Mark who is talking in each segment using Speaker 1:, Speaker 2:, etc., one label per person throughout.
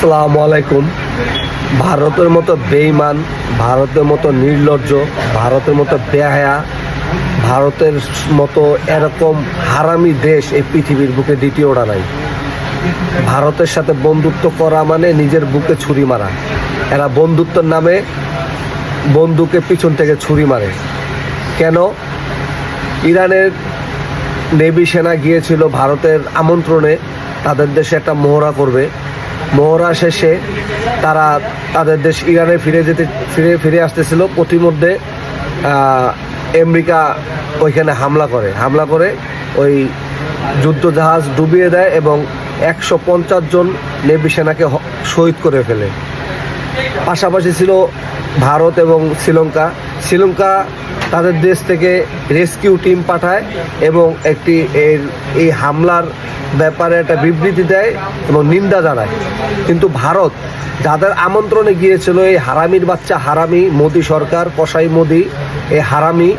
Speaker 1: আসসালামু আলাইকুম। ভারতের মতো বেঈমান, ভারতের মতো নির্লজ্জ, ভারতের মতো বেহায়া, ভারতের মতো এরকম হারামি দেশ এই পৃথিবীর বুকে দ্বিতীয়টা নাই। ভারতের সাথে বন্ধুত্ব করা মানে নিজের বুকে ছুরি মারা। এরা বন্ধুত্বের নামে বন্দুকের পিছন থেকে ছুরি মারে। কেন? ইরানের নেভি সেনা গিয়েছিল ভারতের আমন্ত্রণে তাদের দেশে একটা মহড়া করবে। মহড়া শেষে তারা তাদের দেশ ইরানে ফিরে আসতেছিল। প্রতিমধ্যে আমেরিকা ওইখানে হামলা করে ওই যুদ্ধজাহাজ ডুবিয়ে দেয় এবং 150 জন নেভি সেনাকে শহীদ করে ফেলে। পাশাপাশি ছিল ভারত এবং শ্রীলঙ্কা তাদের দেশ থেকে রেস্কিউ টিম পাঠায় এবং এই হামলার ব্যাপারে একটা বিবৃতি দেয় এবং নিন্দা জানায়। কিন্তু ভারত যাদের আমন্ত্রণে গিয়েছিল, এই হারামির বাচ্চা হারামি মোদি সরকার, কসাই মোদি, এই হারামি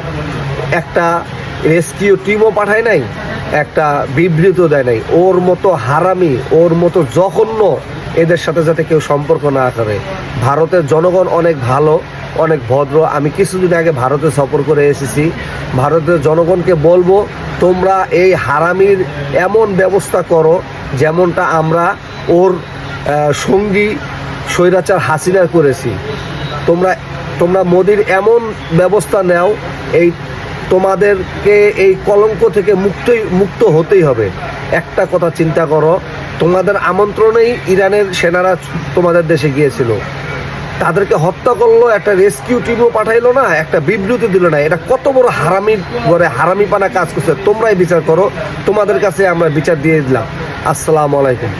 Speaker 1: একটা রেস্কিউ টিমও পাঠায় নাই, একটা বিবৃতিও দেয় নাই। ওর মতো হারামি, ওর মতো জঘন্য এদের সাথে যাতে কেউ সম্পর্ক না করে। ভারতের জনগণ অনেক ভালো, অনেক ভদ্র। আমি কিছুদিন আগে ভারতে সফর করে এসেছি। ভারতের জনগণকে বলবো, তোমরা এই হারামির এমন ব্যবস্থা করো যেমনটা আমরা ওর সঙ্গী স্বৈরাচার হাসিনার করেছি। তোমরা মোদির এমন ব্যবস্থা নাও, তোমাদেরকে এই কলঙ্ক থেকে মুক্ত হতেই হবে। একটা কথা চিন্তা করো, তোমাদের আমন্ত্রণেই ইরানের সেনারা তোমাদের দেশে গিয়েছিল, তাদেরকে হত্যা করলো, একটা রেস্কিউ টিমও পাঠাইলো না, একটা বিবৃতি দিল না। এটা কত বড় হারামিপানা কাজ করছে। তোমরাই বিচার করো, তোমাদের কাছে আমরা বিচার দিয়ে দিলাম। আসসালামু আলাইকুম।